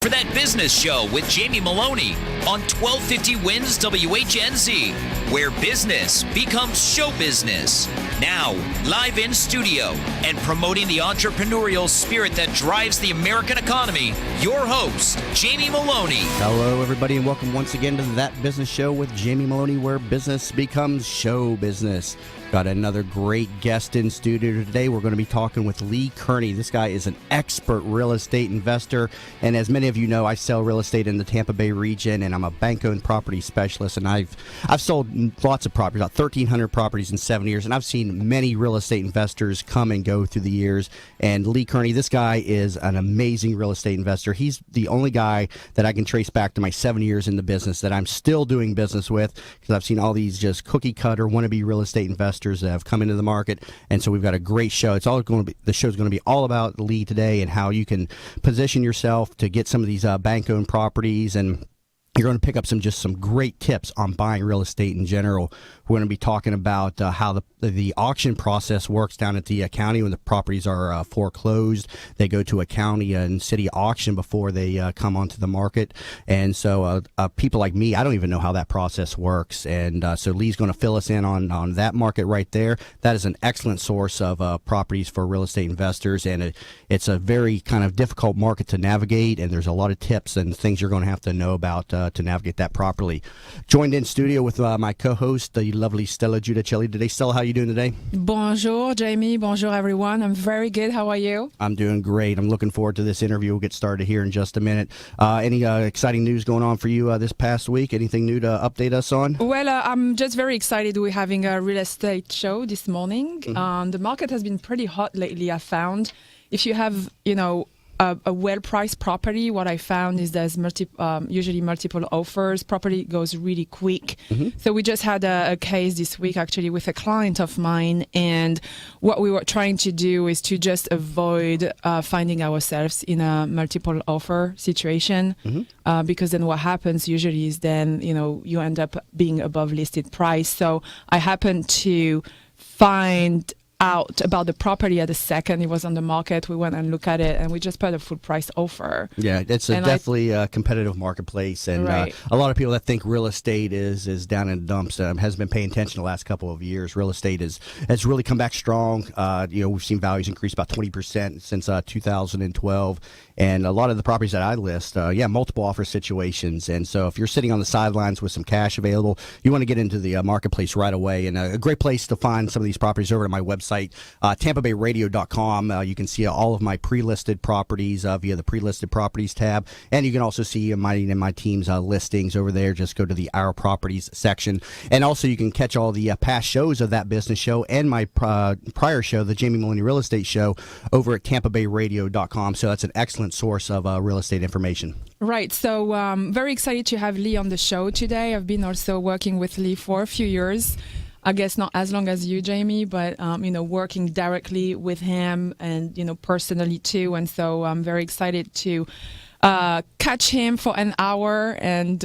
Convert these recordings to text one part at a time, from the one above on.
for That Business Show with Jamie Meloni on 1250 Wins WHNZ, where business becomes show business. Now, live in studio and promoting the entrepreneurial spirit that drives the American economy, your host, Jamie Meloni. Hello, everybody, and welcome once again to That Business Show with Jamie Meloni, where business becomes show business. Got another great guest in studio today. We're going to be talking with Lee Kearney. This guy is an expert real estate investor, and as many of you know, I sell real estate in the Tampa Bay region, and I'm a bank-owned property specialist, and I've sold lots of properties, about 1,300 properties in 7 years, and I've seen many real estate investors come and go through the years. And Lee Kearney, this guy is an amazing real estate investor. He's the only guy that I can trace back to my 7 years in the business that I'm still doing business with, because I've seen all these just cookie-cutter wannabe real estate investors that have come into the market. And so we've got a great show. It's all going to be, the show's going to be all about Lee today and how you can position yourself to get some of these bank-owned properties, and you're going to pick up some great tips on buying real estate in general. We're going to be talking about how the auction process works down at the county when the properties are foreclosed. They go to a county and city auction before they come onto the market. And so people like me, I don't even know how that process works. And so Lee's going to fill us in on that market right there. That is an excellent source of properties for real estate investors. And it's a very kind of difficult market to navigate. And there's a lot of tips and things you're going to have to know about to navigate that properly. Joined in studio with my co-host, the lovely Stella Giudicelli today. Stella, how are you doing today? Bonjour, Jamie. Bonjour, everyone. I'm very good. How are you? I'm doing great. I'm looking forward to this interview. We'll get started here in just a minute. Any exciting news going on for you this past week? Anything new to update us on? Well, I'm just very excited. We're having a real estate show this morning. Mm-hmm. The market has been pretty hot lately, I found. If you have, a well-priced property, what I found is there's usually multiple offers. Property goes really quick. Mm-hmm. So we just had a case this week, actually, with a client of mine. And what we were trying to do is to just avoid finding ourselves in a multiple offer situation. Mm-hmm. Because then what happens usually is then, you end up being above listed price. So I happened to find out about the property at the second it was on the market. We went and looked at it, and we just put a full price offer. Yeah, it's definitely a competitive marketplace, and right. A lot of people that think real estate is down in the dumps has been paying attention the last couple of years. Real estate has really come back strong. We've seen values increase about 20% since 2012, and a lot of the properties that I list, multiple offer situations. And so if you're sitting on the sidelines with some cash available, you want to get into the marketplace right away. And a great place to find some of these properties over at my website, TampaBayRadio.com. You can see all of my pre-listed properties via the pre-listed properties tab, and you can also see mine and my team's listings over there. Just go to the Our Properties section, and also you can catch all the past shows of That Business Show and my prior show, the Jamie Meloni Real Estate Show, over at TampaBayRadio.com. So that's an excellent source of real estate information. Right. So very excited to have Lee on the show today. I've been also working with Lee for a few years. I guess not as long as you, Jamie, but, working directly with him and, personally too. And so I'm very excited to catch him for an hour and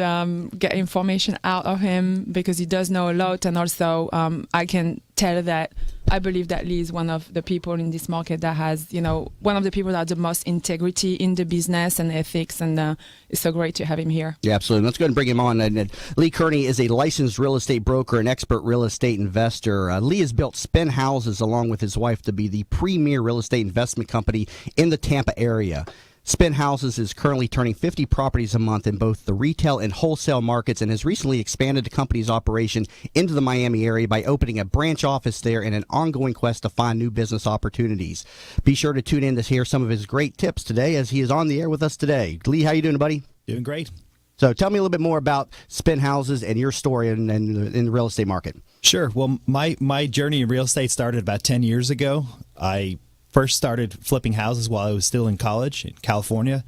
get information out of him, because he does know a lot. And also I can tell that I believe that Lee is one of the people in this market that has, one of the people that has the most integrity in the business and ethics. And it's so great to have him here. Yeah, absolutely. Let's go ahead and bring him on. And Lee Kearney is a licensed real estate broker and expert real estate investor. Lee has built Spin Houses along with his wife to be the premier real estate investment company in the Tampa area. Spin Houses is currently turning 50 properties a month in both the retail and wholesale markets, and has recently expanded the company's operation into the Miami area by opening a branch office there in an ongoing quest to find new business opportunities. Be sure to tune in to hear some of his great tips today, as he is on the air with us today. Lee, how you doing, buddy? Doing great. So tell me a little bit more about Spin Houses and your story in the real estate market. Sure. Well, my journey in real estate started about 10 years ago. I first started flipping houses while I was still in college in California.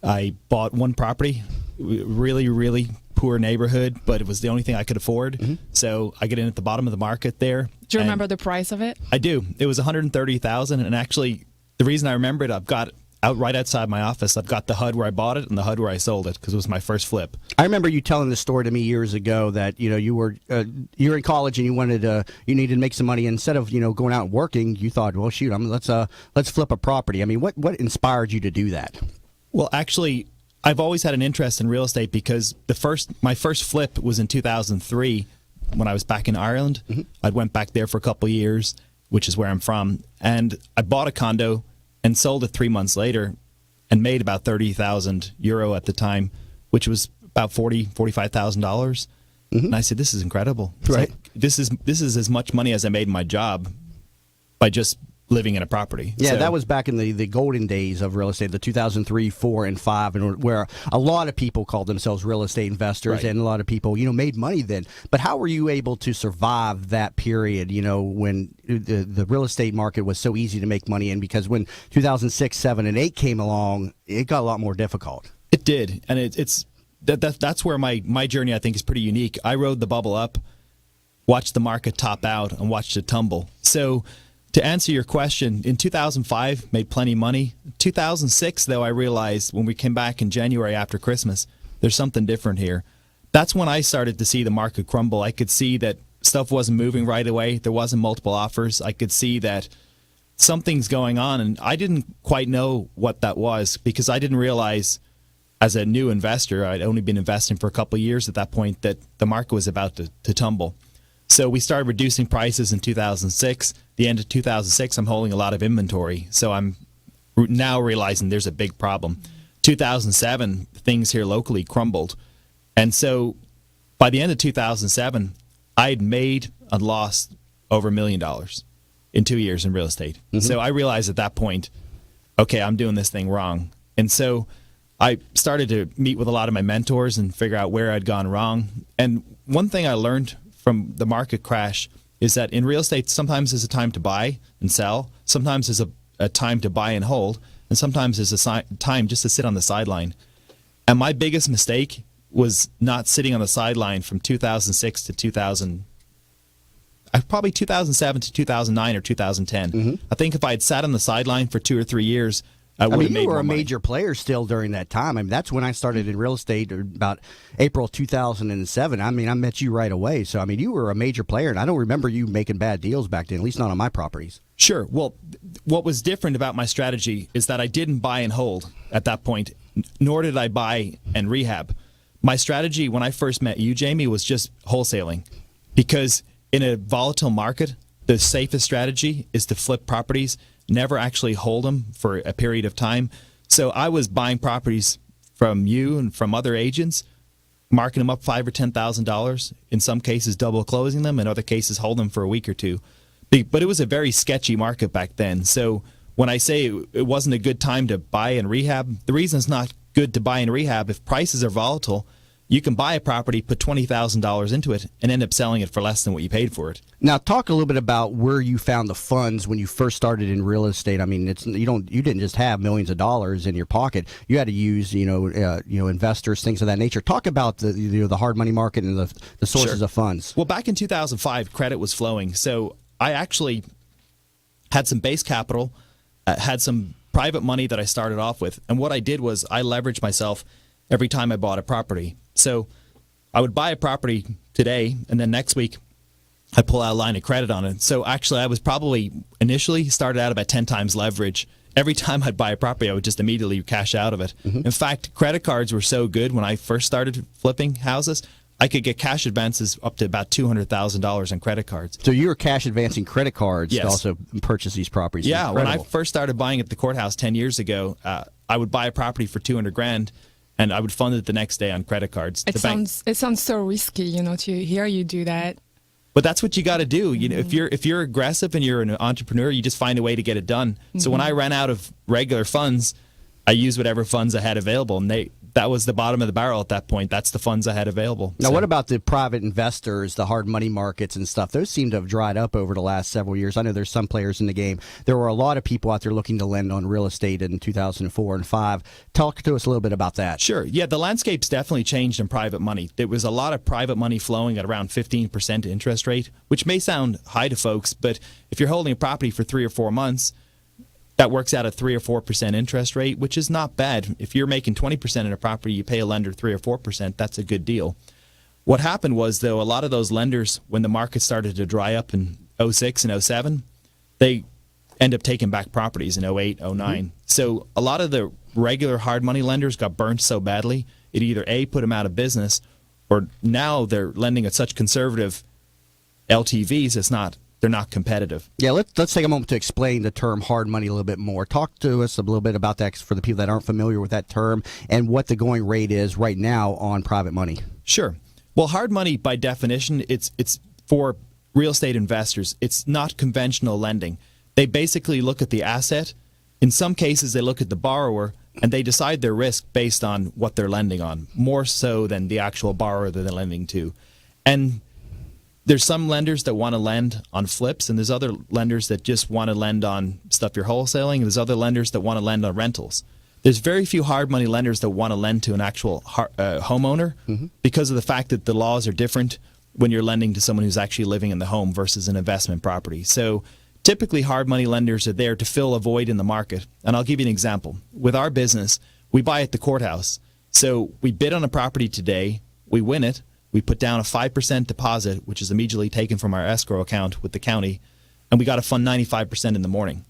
I bought one property, really, really poor neighborhood, but it was the only thing I could afford. Mm-hmm. So I get in at the bottom of the market there. Do you remember the price of it? I do. It was $130,000, and actually, the reason I remember it, I've got out right outside my office. I've got the HUD where I bought it and the HUD where I sold it, because it was my first flip. I remember you telling this story to me years ago that you were in college and you needed to make some money. Instead of going out and working, you thought, well, shoot, let's flip a property. I mean, what inspired you to do that? Well, actually, I've always had an interest in real estate because my first flip was in 2003 when I was back in Ireland. I went back there for a couple of years, which is where I'm from, and I bought a condo and sold it 3 months later and made about 30,000 euro at the time, which was about $45,000. And I said, this is incredible. It's Right. like, this is as much money as I made in my job by just living in a property. Yeah, So- that was back in the golden days of real estate, the 2003, 4, and 5, and where a lot of people called themselves real estate investors, Right. and a lot of people, made money then. But how were you able to survive that period, when the real estate market was so easy to make money in? Because when 2006, 7, and 8 came along, it got a lot more difficult. It did, and that's where my journey, I think, is pretty unique. I rode the bubble up, watched the market top out, and watched it tumble. So to answer your question, in 2005, made plenty of money. 2006, though, I realized when we came back in January after Christmas, there's something different here. That's when I started to see the market crumble. I could see that stuff wasn't moving right away. There wasn't multiple offers. I could see that something's going on, and I didn't quite know what that was because I didn't realize as a new investor, I'd only been investing for a couple of years at that point, that the market was about to tumble. So we started reducing prices in 2006. The end of 2006, I'm holding a lot of inventory. So I'm now realizing there's a big problem. 2007, things here locally crumbled. And so by the end of 2007, I had made and lost over $1 million in 2 years in real estate. So I realized at that point, okay, I'm doing this thing wrong. And so I started to meet with a lot of my mentors and figure out where I'd gone wrong. And one thing I learned from the market crash is that in real estate, sometimes there's a time to buy and sell. Sometimes there's a time to buy and hold. And sometimes there's a time just to sit on the sideline. And my biggest mistake was not sitting on the sideline from 2006 to probably 2007 to 2009 or 2010. I think if I had sat on the sideline for 2 or 3 years, I would have made you were more a money. major player still during that time. That's when I started in real estate about April 2007. I met you right away. So, you were a major player, and I don't remember you making bad deals back then, at least not on my properties. Sure. Well, what was different about my strategy is that I didn't buy and hold at that point, nor did I buy and rehab. My strategy when I first met you, Jamie, was just wholesaling, because in a volatile market, the safest strategy is to flip properties, never actually hold them for a period of time. So I was buying properties from you and from other agents, marking them up $5,000 or $10,000. In some cases, double closing them. In other cases, hold them for a week or two. But it was a very sketchy market back then. So when I say it wasn't a good time to buy and rehab, the reason it's not good to buy and rehab, if prices are volatile, you can buy a property, put $20,000 into it, and end up selling it for less than what you paid for it. Now, talk a little bit about where you found the funds when you first started in real estate. You didn't just have millions of dollars in your pocket. You had to use, investors, things of that nature. Talk about the hard money market and the sources Sure. of funds. Well, back in 2005, credit was flowing. So I actually had some base capital, had some private money that I started off with. And what I did was I leveraged myself every time I bought a property. So I would buy a property today, and then next week I'd pull out a line of credit on it. So actually I was probably initially started out about 10 times leverage. Every time I'd buy a property, I would just immediately cash out of it. In fact, credit cards were so good when I first started flipping houses, I could get cash advances up to about $200,000 on credit cards. So you were cash advancing credit cards Yes. to also purchase these properties. Yeah, when I Incredible. first started buying at the courthouse 10 years ago, I would buy a property for $200,000, and I would fund it the next day on credit cards. It sounds so risky, to hear you do that. But that's what you got to do. If you're aggressive and you're an entrepreneur, you just find a way to get it done. So when I ran out of regular funds, I used whatever funds I had available, and that was the bottom of the barrel at that point. That's the funds I had available. Now, what about the private investors, the hard money markets and stuff? Those seem to have dried up over the last several years. I know there's some players in the game. There were a lot of people out there looking to lend on real estate in 2004 and 5. Talk to us a little bit about that. Sure. Yeah, the landscape's definitely changed in private money. There was a lot of private money flowing at around 15% interest rate, which may sound high to folks, but if you're holding a property for 3 or 4 months, that works out at 3 or 4% interest rate, which is not bad. If you're making 20% in a property, you pay a lender 3 or 4%, that's a good deal. What happened was, though, a lot of those lenders, when the market started to dry up in 06 and 07, they end up taking back properties in 08, 09. So a lot of the regular hard money lenders got burnt so badly, it either A, put them out of business, or now they're lending at such conservative LTVs, they're not competitive. Yeah, let's take a moment to explain the term hard money a little bit more. Talk to us a little bit about that for the people that aren't familiar with that term and what the going rate is right now on private money. Sure. Well, hard money, by definition, it's for real estate investors. It's not conventional lending. They basically look at the asset. In some cases, they look at the borrower, and they decide their risk based on what they're lending on, more so than the actual borrower that they're lending to. And there's some lenders that want to lend on flips, and there's other lenders that just want to lend on stuff you're wholesaling, and there's other lenders that want to lend on rentals. There's very few hard money lenders that want to lend to an actual homeowner because of the fact that the laws are different when you're lending to someone who's actually living in the home versus an investment property. So typically hard money lenders are there to fill a void in the market. And I'll give you an example. With our business, we buy at the courthouse. So we bid on a property today, we win it, we put down a 5% deposit, which is immediately taken from our escrow account with the county, and we got to fund 95% in the morning.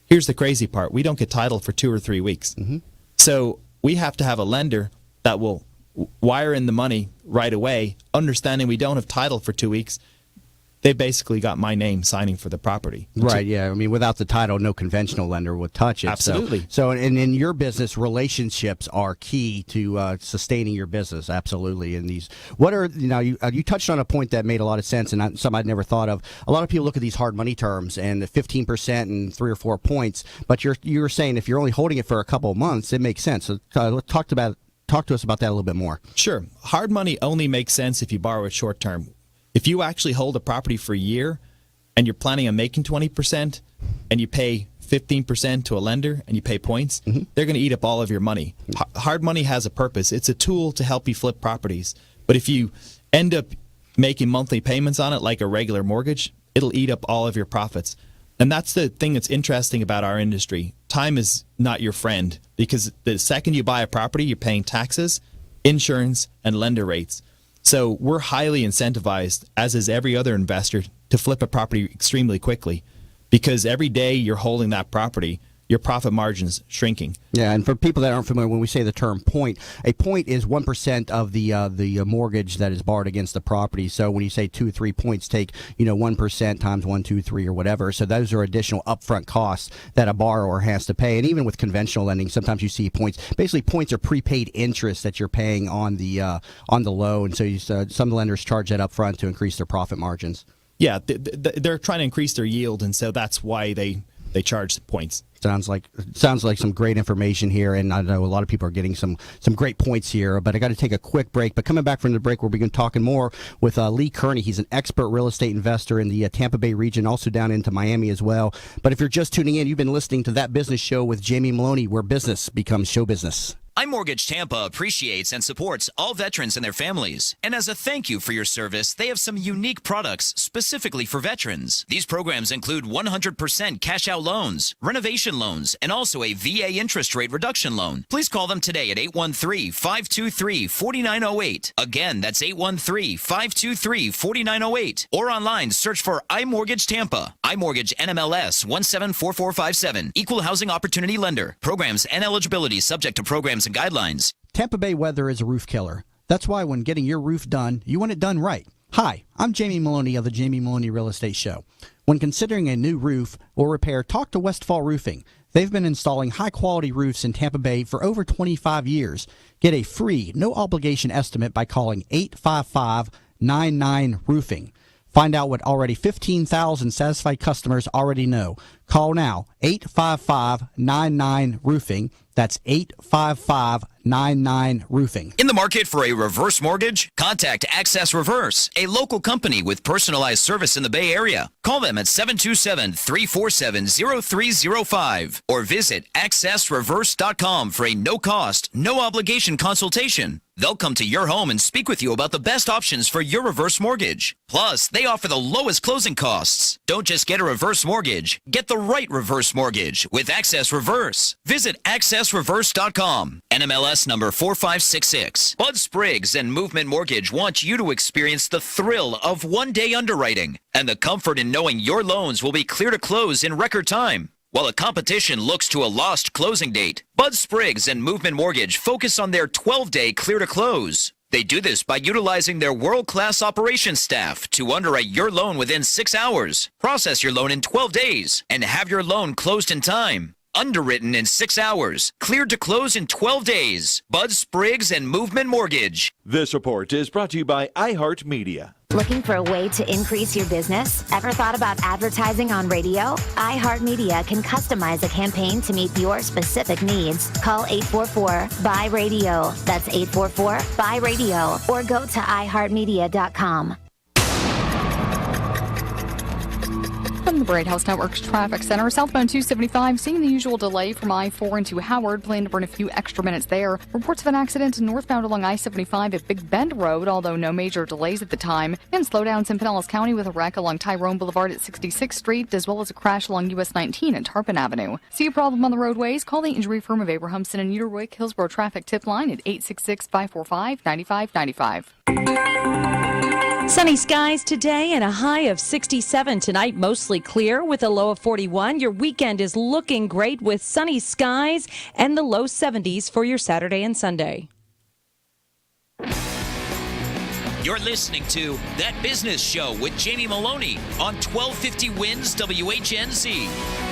Here's the crazy part. We don't get title for 2 or 3 weeks. So we have to have a lender that will wire in the money right away, understanding we don't have title for 2 weeks. They basically got my name signing for the property. Right, yeah. I mean, without the title, no conventional lender would touch it. Absolutely. So in your business, relationships are key to sustaining your business. Absolutely. And these, what are, you touched on a point that made a lot of sense and something I'd never thought of. A lot of people look at these hard money terms and the 15% and 3 or 4 points, but you're saying if you're only holding it for a couple of months, it makes sense. So talk to us about that a little bit more. Sure. Hard money only makes sense if you borrow it short term. If you actually hold a property for a year and you're planning on making 20% and you pay 15% to a lender and you pay points, they're going to eat up all of your money. Hard money has a purpose. It's a tool to help you flip properties. But if you end up making monthly payments on it like a regular mortgage, it'll eat up all of your profits. And that's the thing that's interesting about our industry. Time is not your friend because the second you buy a property, you're paying taxes, insurance, and lender rates. So we're highly incentivized, as is every other investor, to flip a property extremely quickly because every day you're holding that property, your profit margin's shrinking. Yeah, and for people that aren't familiar, when we say the term point, a point is 1% of the mortgage that is borrowed against the property. So when you say 2 or 3 points, take 1% times 1, 2, 3 or whatever. So those are additional upfront costs that a borrower has to pay. And even with conventional lending, sometimes you see points. Basically, points are prepaid interest that you're paying on the loan. So some lenders charge that upfront to increase their profit margins. Yeah, they're trying to increase their yield, and so that's why they charge points. Sounds like some great information here, and I know a lot of people are getting some great points here. But I got to take a quick break. But coming back from the break, we'll begin talking more with Lee Kearney. He's an expert real estate investor in the Tampa Bay region, also down into Miami as well. But if you're just tuning in, you've been listening to That Business Show with Jamie Meloni, where business becomes show business. iMortgage Tampa appreciates and supports all veterans and their families. And as a thank you for your service, they have some unique products specifically for veterans. These programs include 100% cash out loans, renovation loans, and also a VA interest rate reduction loan. Please call them today at 813-523-4908. Again, that's 813-523-4908. Or online, search for iMortgage Tampa. iMortgage NMLS 174457. Equal Housing Opportunity Lender. Programs and eligibility subject to programs and guidelines. Tampa Bay weather is a roof killer. That's why when getting your roof done, you want it done right. Hi, I'm Jamie Meloni of the Jamie Meloni Real Estate Show. When considering a new roof or repair, talk to Westfall Roofing. They've been installing high-quality roofs in Tampa Bay for over 25 years. Get a free, no-obligation estimate by calling 855-99-ROOFING. Find out what already 15,000 satisfied customers already know. Call now, 855-99-ROOFING. That's 855-99-ROOFING. In the market for a reverse mortgage? Contact Access Reverse, a local company with personalized service in the Bay Area. Call them at 727-347-0305 or visit accessreverse.com for a no-cost, no-obligation consultation. They'll come to your home and speak with you about the best options for your reverse mortgage. Plus, they offer the lowest closing costs. Don't just get a reverse mortgage. Get the right reverse mortgage with Access Reverse. Visit accessreverse.com. NMLS number 4566. Bud Spriggs and Movement Mortgage want you to experience the thrill of one-day underwriting and the comfort in knowing your loans will be clear to close in record time. while the competition looks to a lost closing date. Bud Spriggs and Movement Mortgage focus on their 12-day clear to close. They do this by utilizing their world-class operations staff to underwrite your loan within 6 hours, process your loan in 12 days, and have your loan closed in time. Underwritten in 6 hours, cleared to close in 12 days. Bud Spriggs and Movement Mortgage. This report is brought to you by iHeartMedia. Looking for a way to increase your business? Ever thought about advertising on radio? iHeartMedia can customize a campaign to meet your specific needs. Call 844-BUY-RADIO. That's 844-BUY-RADIO. Or go to iHeartMedia.com. From the Bright House Network's Traffic Center, southbound 275, seeing the usual delay from I-4 into Howard, plan to burn a few extra minutes there. Reports of an accident northbound along I-75 at Big Bend Road, although no major delays at the time. And slowdowns in Pinellas County with a wreck along Tyrone Boulevard at 66th Street, as well as a crash along US 19 at Tarpon Avenue. See a problem on the roadways? Call the injury firm of Abrahamson and Uterwick Hillsborough Traffic Tip Line at 866-545-9595. Sunny skies today and a high of 67 tonight, mostly clear with a low of 41. Your weekend is looking great with sunny skies and the low 70s for your Saturday and Sunday. You're listening to That Business Show with Jamie Meloni on 1250 Wins WHNZ.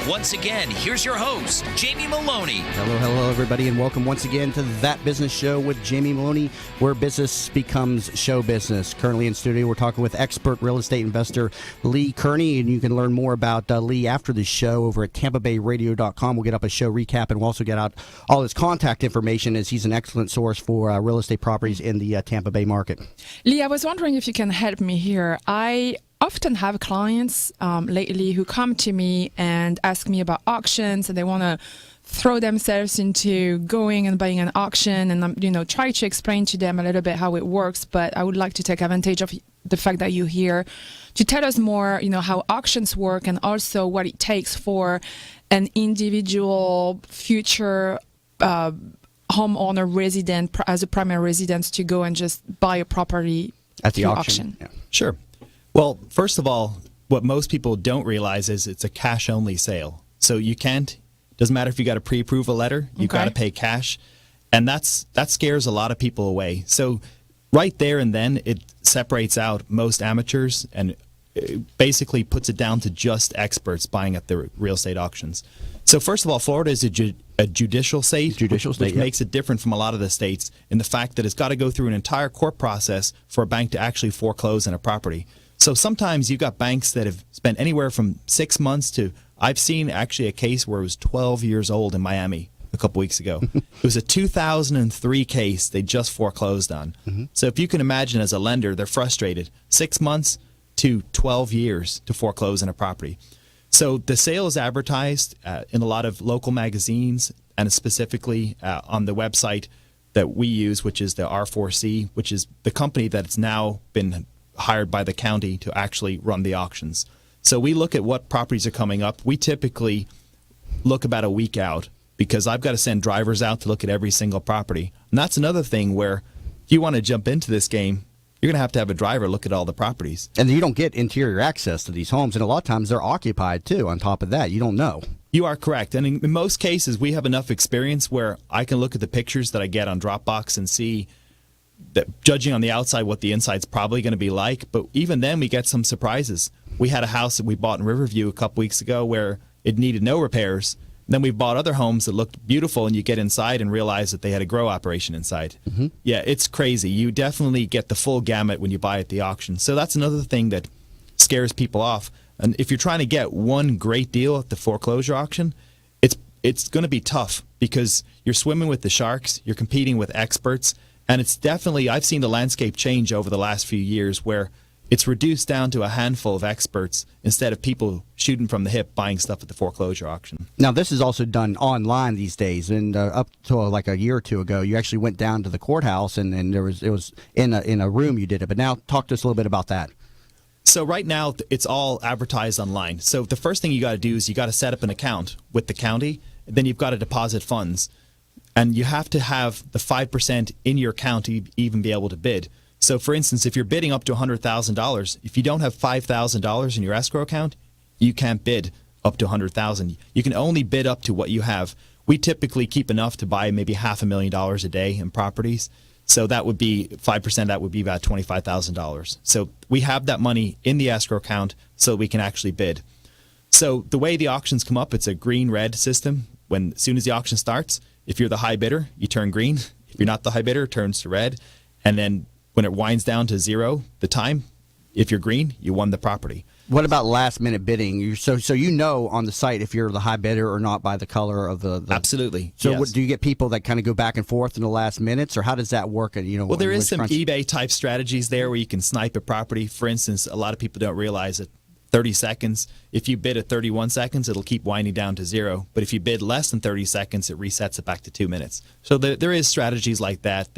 Once again, here's your host, Jamie Meloni. Hello, everybody, and welcome once again to That Business Show with Jamie Meloni, where business becomes show business. Currently in studio, we're talking with expert real estate investor Lee Kearney, and you can learn more about Lee after the show over at TampaBayRadio.com. We'll get up a show recap, and we'll also get out all his contact information, as he's an excellent source for real estate properties in the Tampa Bay market. Lee, I was wondering if you can help me here. I often have clients lately who come to me and ask me about auctions, and they want to throw themselves into going and buying an auction, and I'm try to explain to them a little bit how it works. But I would like to take advantage of the fact that you're here to tell us more, how auctions work, and also what it takes for an individual future homeowner resident as a primary residence to go and just buy a property at the auction. Yeah. Sure. Well, first of all, what most people don't realize is it's a cash-only sale. So doesn't matter if you got a pre-approval letter, you got to pay cash. And that scares a lot of people away. So right there and then, it separates out most amateurs and it basically puts it down to just experts buying at the real estate auctions. So first of all, Florida is a judicial state, which makes it different from a lot of the states in the fact that it's got to go through an entire court process for a bank to actually foreclose on a property. So sometimes you've got banks that have spent anywhere from 6 months to, I've seen actually a case where it was 12 years old in Miami a couple weeks ago. It was a 2003 case they just foreclosed on. Mm-hmm. So if you can imagine as a lender, they're frustrated. 6 months to 12 years to foreclose on a property. So the sale is advertised in a lot of local magazines and specifically on the website that we use, which is the R4C, which is the company that's now been hired by the county to actually run the auctions. So we look at what properties are coming up. We typically look about a week out because I've got to send drivers out to look at every single property. And that's another thing where if you want to jump into this game, you're going to have a driver look at all the properties. And you don't get interior access to these homes, and a lot of times they're occupied, too. On top of that, you don't know. You are correct. And in most cases, we have enough experience where I can look at the pictures that I get on Dropbox and see that, judging on the outside, what the inside's probably going to be like. But even then, we get some surprises. We had a house that we bought in Riverview a couple weeks ago where it needed no repairs. Then we bought other homes that looked beautiful, and you get inside and realize that they had a grow operation inside. Mm-hmm. Yeah, it's crazy. You definitely get the full gamut when you buy at the auction. So that's another thing that scares people off. And if you're trying to get one great deal at the foreclosure auction, it's going to be tough because you're swimming with the sharks, you're competing with experts, and it's definitely, I've seen the landscape change over the last few years where it's reduced down to a handful of experts instead of people shooting from the hip buying stuff at the foreclosure auction. Now, this is also done online these days, and up to like a year or two ago, you actually went down to the courthouse, and it was in a room you did it. But now, talk to us a little bit about that. So right now, it's all advertised online. So the first thing you got to do is you got to set up an account with the county, and then you've got to deposit funds. And you have to have the 5% in your account to even be able to bid. So, for instance, if you're bidding up to $100,000, if you don't have $5,000 in your escrow account, you can't bid up to 100,000. You can only bid up to what you have. We typically keep enough to buy maybe $500,000 a day in properties. So that would be 5%. That would be about $25,000. So we have that money in the escrow account so we can actually bid. So the way the auctions come up, it's a green-red system. As soon as the auction starts, if you're the high bidder, you turn green. If you're not the high bidder, it turns to red. And then when it winds down to zero, the time, if you're green, you won the property. What about last-minute bidding? So you know on the site if you're the high bidder or not by the color of the Absolutely. So yes. Do you get people that kind of go back and forth in the last minutes, or how does that work? Well, there is some eBay-type strategies there where you can snipe a property. For instance, a lot of people don't realize that 30 seconds, if you bid at 31 seconds, it'll keep winding down to zero. But if you bid less than 30 seconds, it resets it back to 2 minutes. So there is strategies like that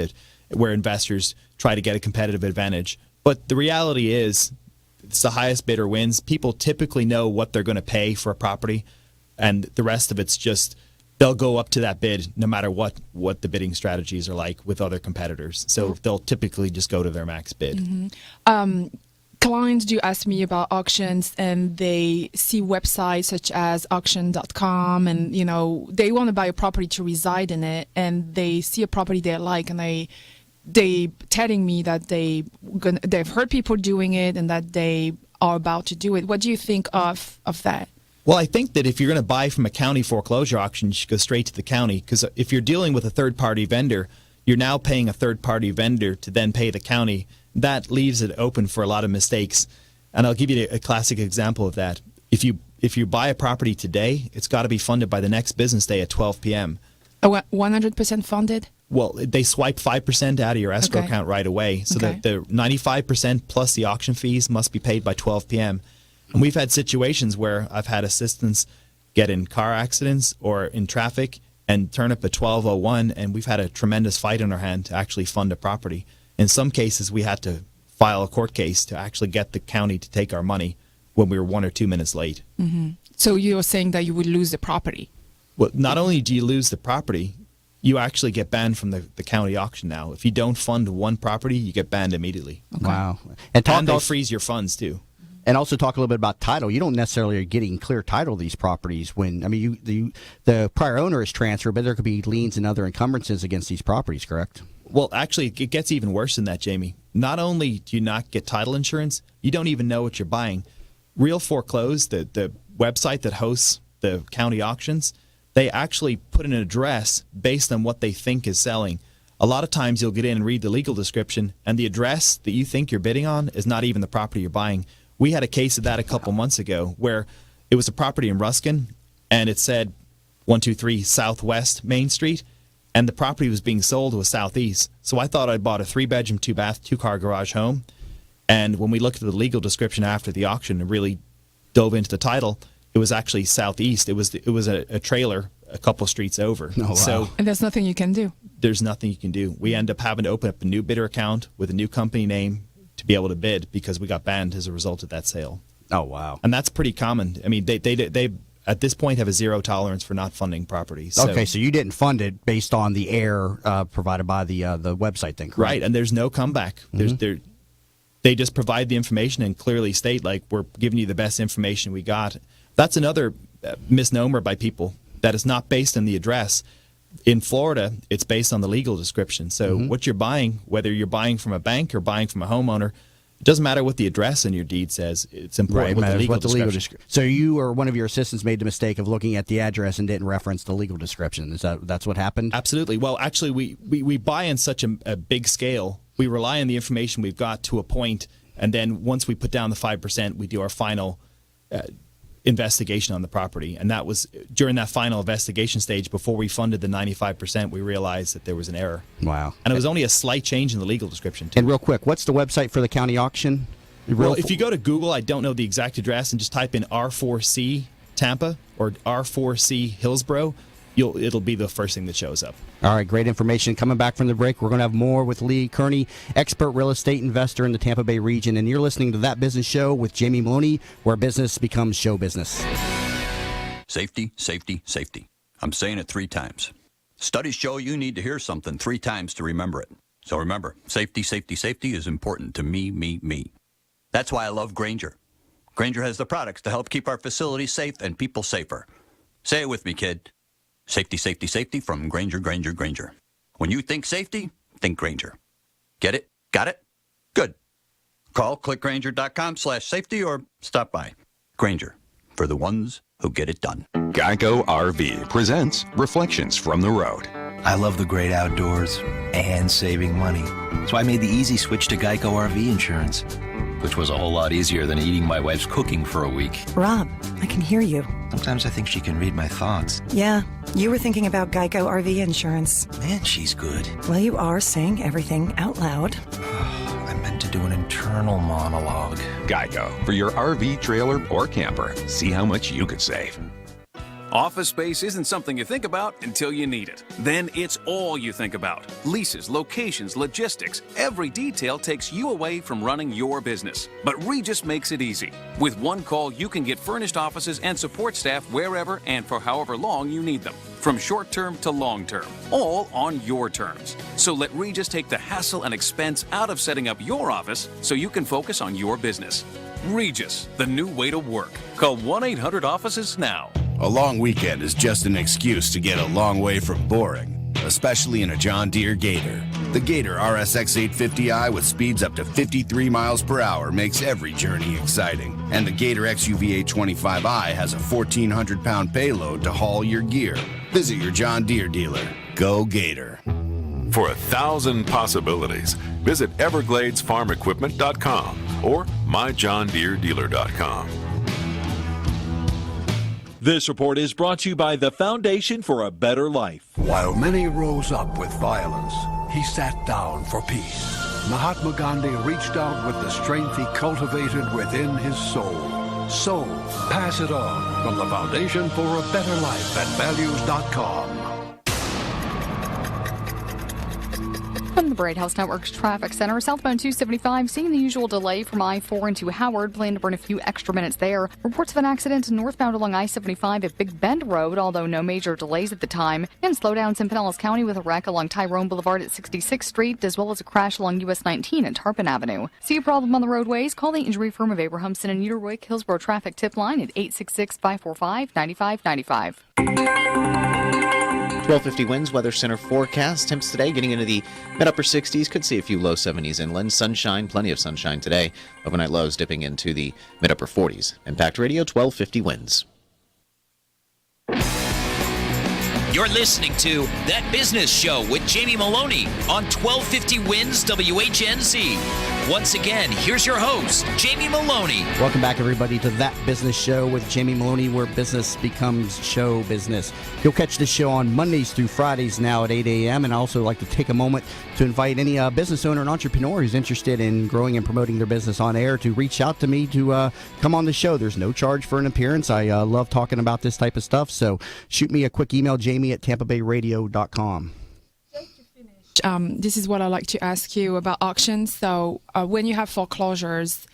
where investors try to get a competitive advantage. But the reality is, it's the highest bidder wins. People typically know what they're going to pay for a property, and the rest of it's just they'll go up to that bid no matter what the bidding strategies are like with other competitors. So they'll typically just go to their max bid. Mm-hmm. Clients do ask me about auctions, and they see websites such as auction.com, and they want to buy a property to reside in it, and they see a property they like, and they telling me that they've heard people doing it and that they are about to do it. What do you think of that? Well, I think that if you're going to buy from a county foreclosure auction, you should go straight to the county, because if you're dealing with a third-party vendor, you're now paying a third-party vendor to then pay the county. That leaves it open for a lot of mistakes. And I'll give you a classic example of that. If you buy a property today, it's got to be funded by the next business day at 12 p.m. 100% funded? Well, they swipe 5% out of your escrow account right away. So that the 95% plus the auction fees must be paid by 12 p.m. And we've had situations where I've had assistants get in car accidents or in traffic and turn up at 12:01, and we've had a tremendous fight on our hand to actually fund a property. In some cases, we had to file a court case to actually get the county to take our money when we were 1 or 2 minutes late. Mm-hmm. So you're saying that you would lose the property? Well, not only do you lose the property, you actually get banned from the county auction now. If you don't fund one property, you get banned immediately. Okay. Wow. And they freeze your funds, too. And also talk a little bit about title. You don't necessarily are getting clear title of these properties when, the prior owner is transferred, but there could be liens and other encumbrances against these properties, correct? Well, actually, it gets even worse than that, Jamie. Not only do you not get title insurance, you don't even know what you're buying. Real Foreclose, the website that hosts the county auctions, they actually put an address based on what they think is selling. A lot of times you'll get in and read the legal description, and the address that you think you're bidding on is not even the property you're buying. We had a case of that a couple months ago where it was a property in Ruskin, and it said 123 Southwest Main Street, and the property was being sold to a southeast. So I thought I'd bought a 3-bedroom, 2-bath, 2-car garage home. And when we looked at the legal description after the auction and really dove into the title, it was actually southeast. It was a trailer a couple streets over. Oh, wow. So and there's nothing you can do. There's nothing you can do. We end up having to open up a new bidder account with a new company name to be able to bid because we got banned as a result of that sale. Oh, wow. And that's pretty common. I mean, they at this point have a zero tolerance for not funding properties. So. So you didn't fund it based on the error provided by the website then, correct? Right, and there's no comeback. Mm-hmm. They just provide the information and clearly state, like, we're giving you the best information we got. That's another misnomer by people, that is not based on the address. In Florida, it's based on the legal description. So what you're buying, whether you're buying from a bank or buying from a homeowner, it doesn't matter what the address in your deed says. It's important what the legal description. So you or one of your assistants made the mistake of looking at the address and didn't reference the legal description. That's what happened? Absolutely. Well, actually, we buy in such a big scale. We rely on the information we've got to a point, and then once we put down the 5%, we do our final investigation on the property. And that was during that final investigation stage, before we funded the 95%, we realized that there was an error. Wow. And it was only a slight change in the legal description, too. And real quick, what's the website for the county auction? Well, if you go to Google, I don't know the exact address, and just type in R4C Tampa or R4C Hillsborough, it'll be the first thing that shows up. All right, great information. Coming back from the break, we're going to have more with Lee Kearney, expert real estate investor in the Tampa Bay region. And you're listening to That Business Show with Jamie Meloni, where business becomes show business. Safety, safety, safety. I'm saying it 3 times. Studies show you need to hear something 3 times to remember it. So remember, safety, safety, safety is important to me, me, me. That's why I love Grainger. Grainger has the products to help keep our facilities safe and people safer. Say it with me, kid. Safety, safety, safety from Grainger, Grainger, Grainger. When you think safety, think Grainger. Get it? Got it? Good. Call clickgrainger.com/safety or stop by. Grainger, for the ones who get it done. Geico RV presents Reflections from the Road. I love the great outdoors and saving money. So I made the easy switch to Geico Rv Insurance, which was a whole lot easier than eating my wife's cooking for a week. Rob, I can hear you. Sometimes I think she can read my thoughts. Yeah, you were thinking about Geico RV Insurance. Man, she's good. Well, you are saying everything out loud. I meant to do an internal monologue. Geico, for your RV, trailer, or camper. See how much you could save. Office space isn't something you think about until you need it. Then it's all you think about. Leases, locations, logistics. Every detail takes you away from running your business. But Regis makes it easy. With one call, you can get furnished offices and support staff wherever and for however long you need them. From short-term to long-term. All on your terms. So let Regis take the hassle and expense out of setting up your office so you can focus on your business. Regis, the new way to work. Call 1-800-OFFICES now. A long weekend is just an excuse to get a long way from boring, especially in a John Deere Gator. The Gator RSX 850i with speeds up to 53 miles per hour makes every journey exciting. And the Gator XUV 825i has a 1,400-pound payload to haul your gear. Visit your John Deere dealer. Go Gator. For 1,000 possibilities, visit EvergladesFarmEquipment.com or MyJohnDeereDealer.com. This report is brought to you by the Foundation for a Better Life. While many rose up with violence, he sat down for peace. Mahatma Gandhi reached out with the strength he cultivated within his soul. So, pass it on from the Foundation for a Better Life at values.com. From the Bright House Network's Traffic Center, southbound 275, seeing the usual delay from I-4 into Howard. Plan to burn a few extra minutes there. Reports of an accident northbound along I-75 at Big Bend Road, although no major delays at the time. And slowdowns in Pinellas County with a wreck along Tyrone Boulevard at 66th Street, as well as a crash along US 19 at Tarpon Avenue. See a problem on the roadways? Call the injury firm of Abrahamson and Uterwick Hillsborough Traffic Tip Line at 866-545-9595. 1250 winds, weather center forecast. Temps today getting into the mid-upper 60s. Could see a few low 70s inland. Sunshine, plenty of sunshine today. Overnight lows dipping into the mid-upper 40s. Impact Radio, 1250 winds. You're listening to That Business Show with Jamie Meloni on 1250 Winds WHNZ. Once again, here's your host, Jamie Meloni. Welcome back, everybody, to That Business Show with Jamie Meloni, where business becomes show business. You'll catch this show on Mondays through Fridays now at 8 a.m. And I also like to take a moment to invite any business owner and entrepreneur who's interested in growing and promoting their business on air to reach out to me to come on the show. There's no charge for an appearance. I love talking about this type of stuff. So shoot me a quick email, jamie@tampabayradio.com. This is what I like to ask you about auctions. So when you have foreclosures,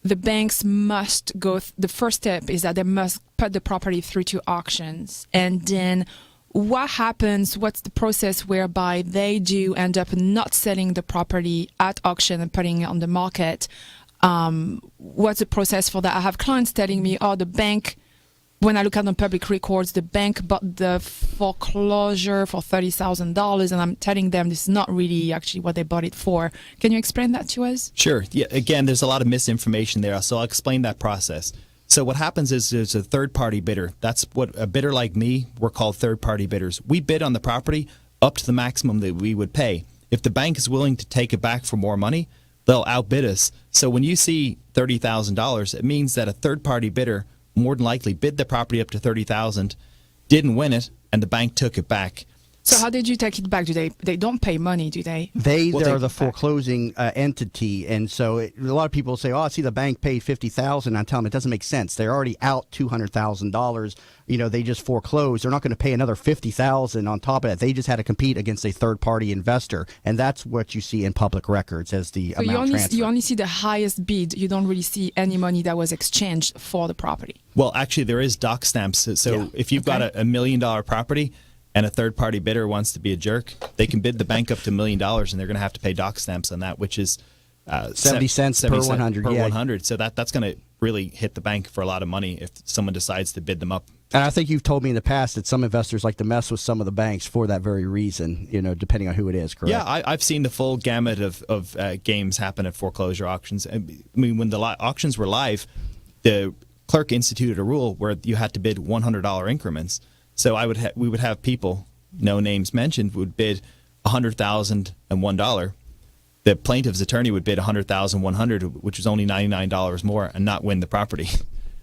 the banks must go, the first step is that they must put the property through to auctions. And then what happens, what's the process whereby they do end up not selling the property at auction and putting it on the market? What's the process for that? I have clients telling me, oh, the bank, when I look at the public records, the bank bought the foreclosure for $30,000, and I'm telling them this is not really actually what they bought it for. Can you explain that to us? Sure. Yeah. Again, there's a lot of misinformation there, so I'll explain that process. So what happens is there's a third-party bidder. That's what a bidder like me, we're called third-party bidders. We bid on the property up to the maximum that we would pay. If the bank is willing to take it back for more money, they'll outbid us. So when you see $30,000, it means that a third-party bidder more than likely bid the property up to $30,000, didn't win it, and the bank took it back. So how did you take it back? Do they don't pay money, do they? They are the foreclosing entity, and so a lot of people say, "Oh, I see the bank paid $50,000." I tell them it doesn't make sense. They're already out $200,000. You know, they just foreclosed. They're not going to pay another $50,000 on top of that. They just had to compete against a third-party investor, and that's what you see in public records as the amount transferred. You only see the highest bid. You don't really see any money that was exchanged for the property. Well, actually, there is doc stamps. So if you've got a $1 million property, and a third-party bidder wants to be a jerk, they can bid the bank up to $1 million, and they're going to have to pay doc stamps on that, which is 70 cents per 100. Per 100. So that's going to really hit the bank for a lot of money if someone decides to bid them up. And I think you've told me in the past that some investors like to mess with some of the banks for that very reason, depending on who it is, correct? Yeah, I've seen the full gamut of games happen at foreclosure auctions. I mean, when the auctions were live, the clerk instituted a rule where you had to bid $100 increments. So we would have people, no names mentioned, would bid $100,001. The plaintiff's attorney would bid $100,100, which was only $99 more, and not win the property.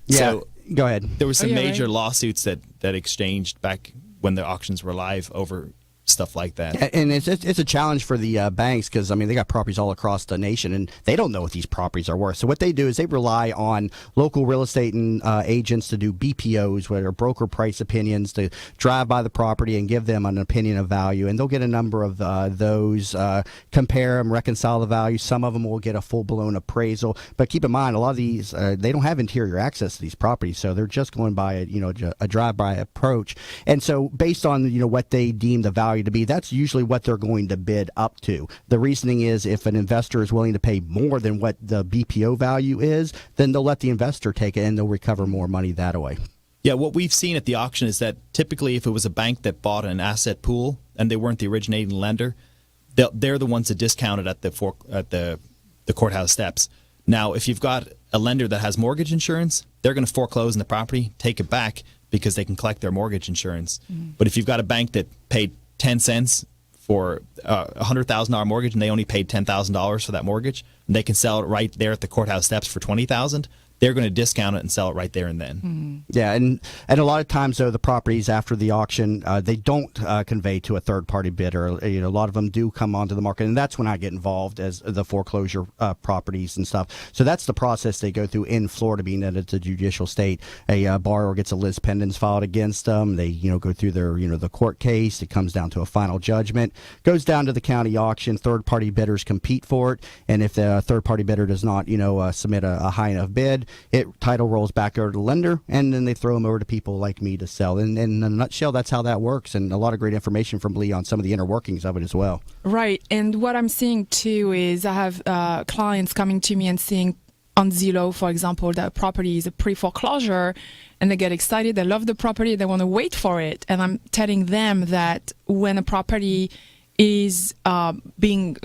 Yeah, so go ahead. There were some major lawsuits that exchanged back when the auctions were live over stuff like that. And it's a challenge for the banks because, I mean, they got properties all across the nation, and they don't know what these properties are worth. So what they do is they rely on local real estate and agents to do BPOs, where are broker price opinions, to drive by the property and give them an opinion of value. And they'll get a number of those, compare them, reconcile the value. Some of them will get a full-blown appraisal. But keep in mind, a lot of these, they don't have interior access to these properties, so they're just going by a drive-by approach. And so based on what they deem the value to be, that's usually what they're going to bid up to. The reasoning is if an investor is willing to pay more than what the BPO value is, then they'll let the investor take it and they'll recover more money that way. Yeah, what we've seen at the auction is that typically if it was a bank that bought an asset pool and they weren't the originating lender, they're the ones that discount it at the courthouse steps. Now, if you've got a lender that has mortgage insurance, they're going to foreclose on the property, take it back because they can collect their mortgage insurance. But if you've got a bank that paid 10 cents for a $100,000 mortgage and they only paid $10,000 for that mortgage, and they can sell it right there at the courthouse steps for $20,000, they're going to discount it and sell it right there and then. Yeah, and a lot of times, though, the properties after the auction, they don't convey to a third-party bidder. A lot of them do come onto the market, and that's when I get involved as the foreclosure properties and stuff. So that's the process they go through in Florida, being that it's a judicial state. A borrower gets a lis pendens filed against them. They, go through their, the court case. It comes down to a final judgment. Goes down to the county auction. Third-party bidders compete for it, and if the third-party bidder does not, submit a high enough bid, title rolls back over to the lender, and then they throw them over to people like me to sell. And in a nutshell, that's how that works, and a lot of great information from Lee on some of the inner workings of it as well. Right, and what I'm seeing too is I have clients coming to me and seeing on Zillow, for example, that property is a pre-foreclosure, and they get excited, they love the property, they want to wait for it. And I'm telling them that when a property is being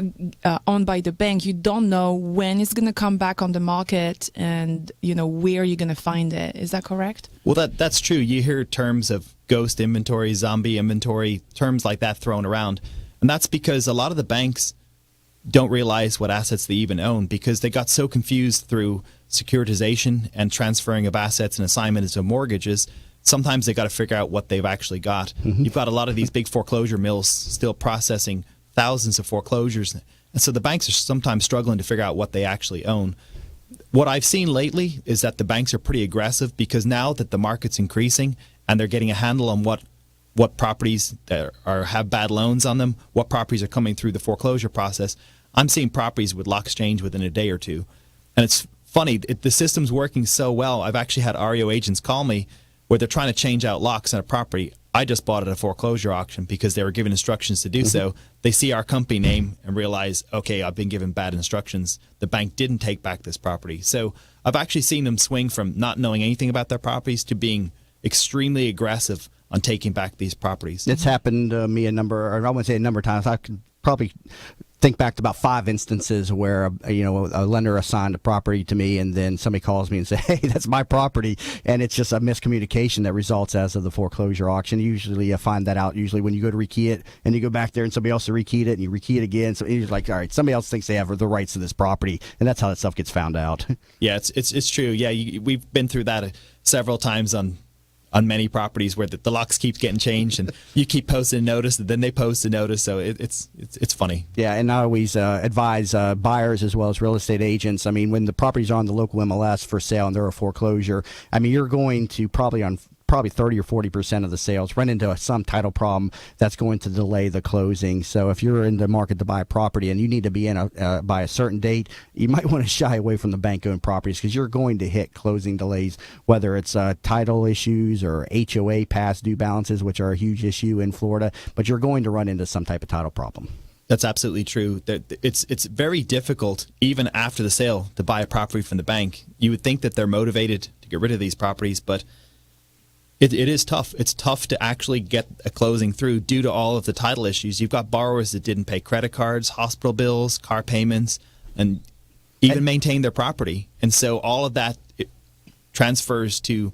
owned by the bank, you don't know when it's going to come back on the market and where you're going to find it. Is that correct? Well, that's true. You hear terms of ghost inventory, zombie inventory, terms like that thrown around, and that's because a lot of the banks don't realize what assets they even own because they got so confused through securitization and transferring of assets and assignments of mortgages. Sometimes they got to figure out what they've actually got. You've got a lot of these big foreclosure mills still processing thousands of foreclosures. And so the banks are sometimes struggling to figure out what they actually own. What I've seen lately is that the banks are pretty aggressive because now that the market's increasing and they're getting a handle on what properties that have bad loans on them, what properties are coming through the foreclosure process, I'm seeing properties with lock exchange within a day or two. And it's funny, the system's working so well. I've actually had REO agents call me where they're trying to change out locks on a property. I just bought at a foreclosure auction because they were given instructions to do so. They see our company name and realize, okay, I've been given bad instructions. The bank didn't take back this property. So I've actually seen them swing from not knowing anything about their properties to being extremely aggressive on taking back these properties. It's happened to me I wouldn't say a number of times. I could probably think back to about 5 instances where a lender assigned a property to me, and then somebody calls me and says, "Hey, that's my property," and it's just a miscommunication that results as of the foreclosure auction. Usually, I find that out when you go to rekey it, and you go back there, and somebody else rekeyed it, and you rekey it again. So you're like, all right, somebody else thinks they have the rights to this property, and that's how that stuff gets found out. Yeah, it's true. Yeah, we've been through that several times on many properties where the locks keep getting changed and you keep posting a notice and then they post a notice. So it's funny. Yeah, and I always advise buyers as well as real estate agents. I mean, when the properties are on the local MLS for sale and they're a foreclosure, I mean, you're going to probably 30 or 40% of the sales run into some title problem that's going to delay the closing. So if you're in the market to buy a property and you need to be in by a certain date, you might want to shy away from the bank-owned properties because you're going to hit closing delays, whether it's title issues or HOA past due balances, which are a huge issue in Florida, but you're going to run into some type of title problem. That's absolutely true. It's very difficult, even after the sale, to buy a property from the bank. You would think that they're motivated to get rid of these properties, but it is tough. It's tough to actually get a closing through due to all of the title issues. You've got borrowers that didn't pay credit cards, hospital bills, car payments, and even maintain their property. And so all of that transfers to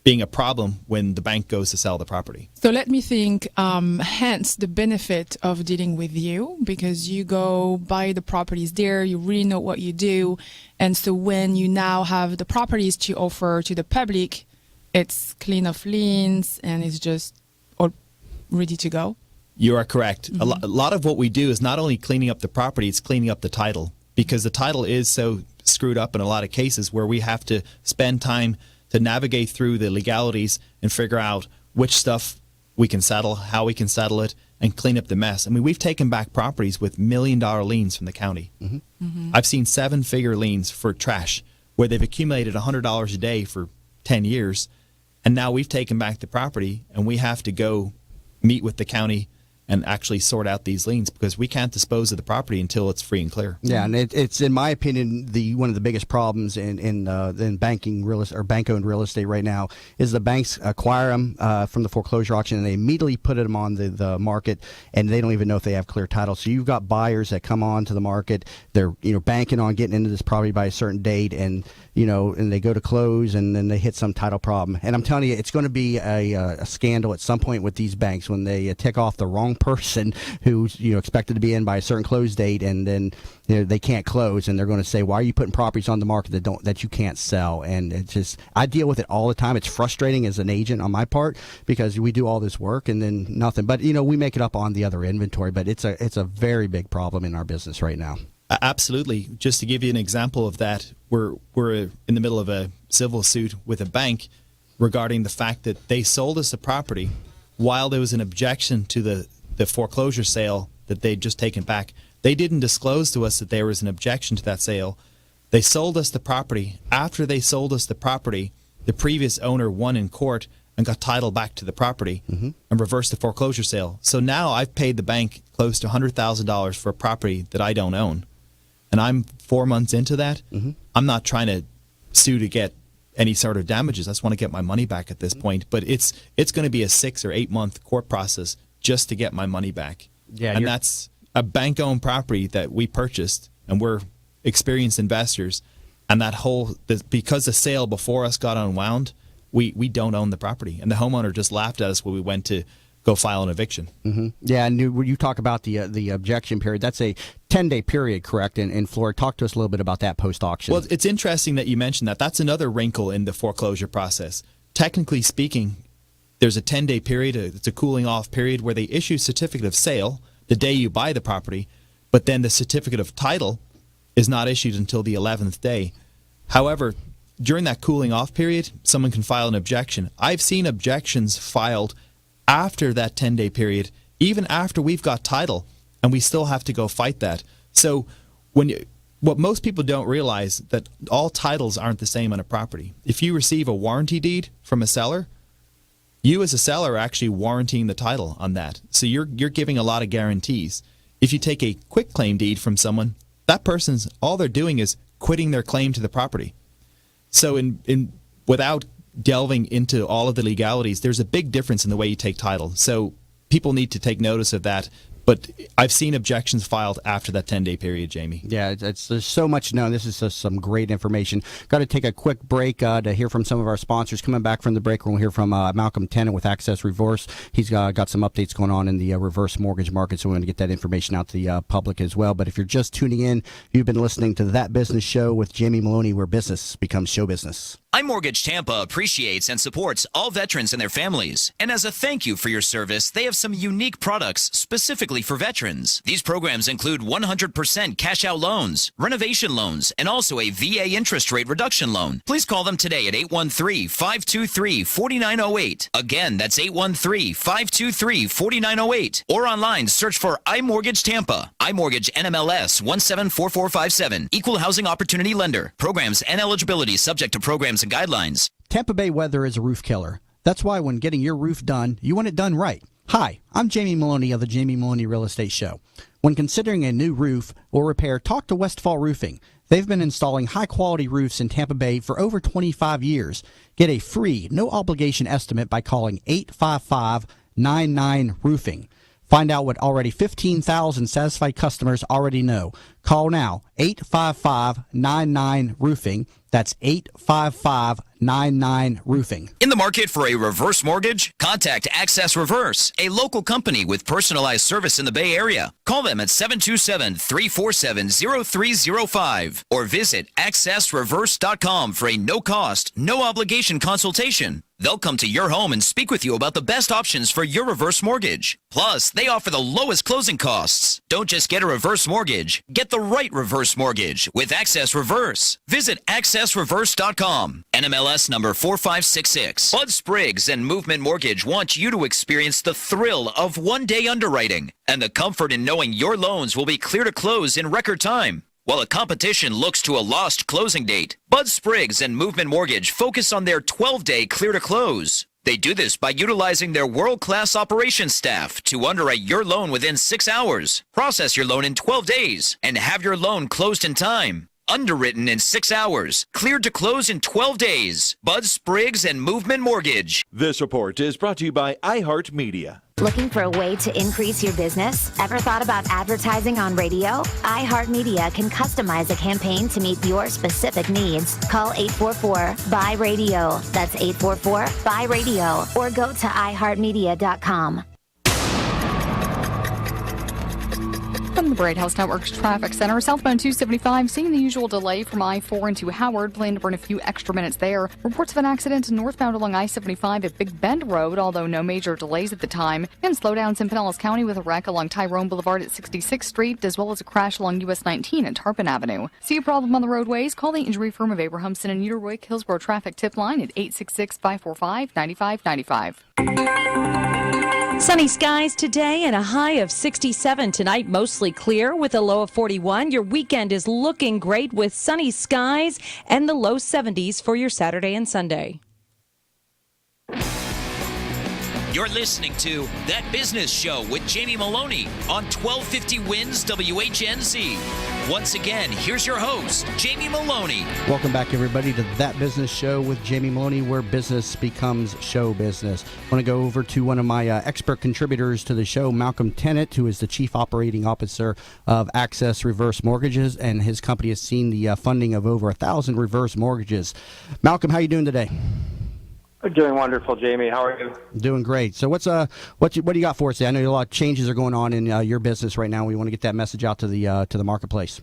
being a problem when the bank goes to sell the property. So let me think, hence the benefit of dealing with you, because you go buy the properties there, you really know what you do. And so when you now have the properties to offer to the public, it's clean of liens and it's just all ready to go. You are correct. A lot of what we do is not only cleaning up the property, it's cleaning up the title, because the title is so screwed up in a lot of cases where we have to spend time to navigate through the legalities and figure out which stuff we can settle, how we can settle it, and clean up the mess. I mean, we've taken back properties with $1 million liens from the county. I've seen 7-figure liens for trash where they've accumulated $100 a day for 10 years, and now we've taken back the property, and we have to go meet with the county and actually sort out these liens because we can't dispose of the property until it's free and clear. Yeah, and it's in my opinion one of the biggest problems in banking or bank-owned real estate right now is the banks acquire them from the foreclosure auction and they immediately put them on the market and they don't even know if they have clear title. So you've got buyers that come on to the market, they're banking on getting into this property by a certain date, and and they go to close and then they hit some title problem. And I'm telling you, it's going to be a scandal at some point with these banks when they tick off the wrong person who's expected to be in by a certain close date, and then they can't close, and they're going to say, why are you putting properties on the market that you can't sell? And it's just, I deal with it all the time. It's frustrating as an agent on my part because we do all this work and then nothing, but we make it up on the other inventory. But it's a very big problem in our business right now. Absolutely. Just to give you an example of that, we're in the middle of a civil suit with a bank regarding the fact that they sold us a property while there was an objection to the foreclosure sale that they'd just taken back. They didn't disclose to us that there was an objection to that sale. They sold us the property. After they sold us the property, the previous owner won in court and got title back to the property and reversed the foreclosure sale. So now I've paid the bank close to $100,000 for a property that I don't own. And I'm 4 months into that. I'm not trying to sue to get any sort of damages. I just want to get my money back at this point. But it's going to be a 6 or 8 month court process just to get my money back. Yeah, and that's a bank-owned property that we purchased, and we're experienced investors. And because the sale before us got unwound, we don't own the property. And the homeowner just laughed at us when we went to go file an eviction. Yeah, and you talk about the objection period. That's a 10-day period, correct, in Florida. Talk to us a little bit about that post-auction. Well, it's interesting that you mentioned that. That's another wrinkle in the foreclosure process. Technically speaking, there's a 10-day period. It's a cooling-off period where they issue certificate of sale the day you buy the property, but then the certificate of title is not issued until the 11th day. However, during that cooling-off period, someone can file an objection. I've seen objections filed after that 10-day period, even after we've got title, and we still have to go fight that. So what most people don't realize that all titles aren't the same on a property. If you receive a warranty deed from a seller, you as a seller are actually warranting the title on that. So you're giving a lot of guarantees. If you take a quitclaim deed from someone, that person's all they're doing is quitting their claim to the property. So without delving into all of the legalities, there's a big difference in the way you take title. So people need to take notice of that. But I've seen objections filed after that 10-day period, Jamie. Yeah, there's so much known. This is just some great information. Got to take a quick break to hear from some of our sponsors. Coming back from the break, we'll hear from Malcolm Tennant with Access Reverse. He's got some updates going on in the reverse mortgage market, so we're going to get that information out to the public as well. But if you're just tuning in, you've been listening to That Business Show with Jamie Meloni, where business becomes show business. iMortgage Tampa appreciates and supports all veterans and their families. And as a thank you for your service, they have some unique products specifically for veterans. These programs include 100% cash-out loans, renovation loans, and also a VA interest rate reduction loan. Please call them today at 813-523-4908. Again, that's 813-523-4908. Or online, search for iMortgage Tampa. iMortgage NMLS 174457. Equal Housing Opportunity Lender. Programs and eligibility subject to programs and guidelines. Tampa Bay weather is a roof killer. That's why when getting your roof done, you want it done right. Hi, I'm Jamie Meloni of the Jamie Meloni Real Estate Show. When considering a new roof or repair, talk to Westfall Roofing. They've been installing high-quality roofs in Tampa Bay for over 25 years. Get a free, no-obligation estimate by calling 855-99-ROOFING. Find out what already 15,000 satisfied customers already know. Call now, 855-99-ROOFING. That's 855-99-ROOFING. In the market for a reverse mortgage? Contact Access Reverse, a local company with personalized service in the Bay Area. Call them at 727-347-0305 or visit accessreverse.com for a no-cost, no-obligation consultation. They'll come to your home and speak with you about the best options for your reverse mortgage. Plus, they offer the lowest closing costs. Don't just get a reverse mortgage. Get the right reverse mortgage with Access Reverse. Visit accessreverse.com. NMLS number 4566. Bud Spriggs and Movement Mortgage want you to experience the thrill of one-day underwriting and the comfort in knowing your loans will be clear to close in record time. While the competition looks to a lost closing date, Bud Spriggs and Movement Mortgage focus on their 12-day clear to close. They do this by utilizing their world-class operations staff to underwrite your loan within 6 hours, process your loan in 12 days, and have your loan closed in time. Underwritten in 6 hours, cleared to close in 12 days. Bud Spriggs and Movement Mortgage. This report is brought to you by iHeartMedia. Looking for a way to increase your business? Ever thought about advertising on radio? iHeartMedia can customize a campaign to meet your specific needs. Call 844-BUY-RADIO. That's 844-BUY-RADIO. Or go to iHeartMedia.com. From the Bright House Network's Traffic Center, southbound 275, seeing the usual delay from I-4 into Howard. Plan to burn a few extra minutes there. Reports of an accident northbound along I-75 at Big Bend Road, although no major delays at the time. And slowdowns in Pinellas County with a wreck along Tyrone Boulevard at 66th Street, as well as a crash along US 19 at Tarpon Avenue. See a problem on the roadways? Call the injury firm of Abrahamson and Uterwick Hillsborough Traffic Tip Line at 866-545-9595. Sunny skies today and a high of 67 tonight, mostly clear with a low of 41. Your weekend is looking great with sunny skies and the low 70s for your Saturday and Sunday. You're listening to That Business Show with Jamie Meloni on 1250 Wins WHNZ. Once again, here's your host, Jamie Meloni. Welcome back, everybody, to That Business Show with Jamie Meloni, where business becomes show business. I want to go over to one of my expert contributors to the show, Malcolm Tennant, who is the Chief Operating Officer of Access Reverse Mortgages, and his company has seen the funding of over 1,000 reverse mortgages. Malcolm, how are you doing today? Doing wonderful, Jamie. How are you? Doing great. So what do you got for us today? I know a lot of changes are going on in your business right now. We want to get that message out to the marketplace.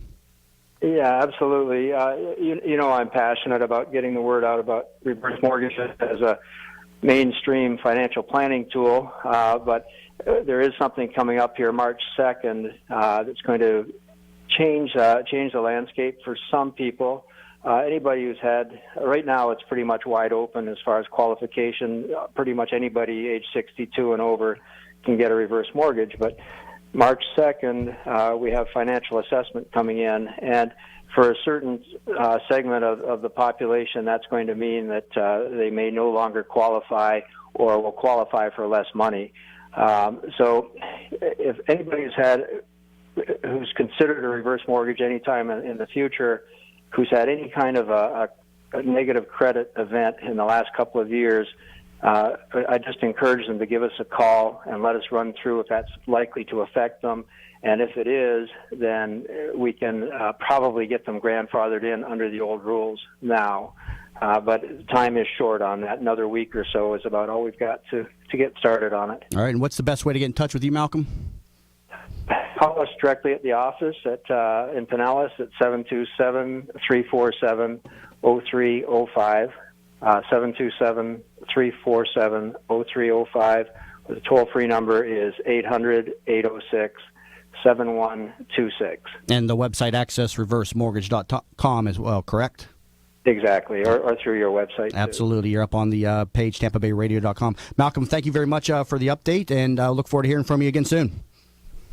Yeah, absolutely. You know I'm passionate about getting the word out about reverse mortgages as a mainstream financial planning tool, but there is something coming up here March 2nd that's going to change the landscape for some people. Anybody who's had, right now it's pretty much wide open as far as qualification. Pretty much anybody age 62 and over can get a reverse mortgage. But March 2nd, we have financial assessment coming in. And for a certain segment of the population, that's going to mean that they may no longer qualify or will qualify for less money. So if anybody who's considered a reverse mortgage any time in the future, who's had any kind of a negative credit event in the last couple of years, I just encourage them to give us a call and let us run through if that's likely to affect them. And if it is, then we can probably get them grandfathered in under the old rules now. But time is short on that. Another week or so is about all we've got to get started on it. All right, and what's the best way to get in touch with you, Malcolm? Call us directly at the office in Pinellas at 727-347-0305, 727-347-0305. The toll-free number is 800-806-7126. And the website accessreversemortgage.com as well, correct? Exactly, or through your website. Absolutely. You're up on the page, TampaBayRadio.com. Malcolm, thank you very much for the update, and look forward to hearing from you again soon.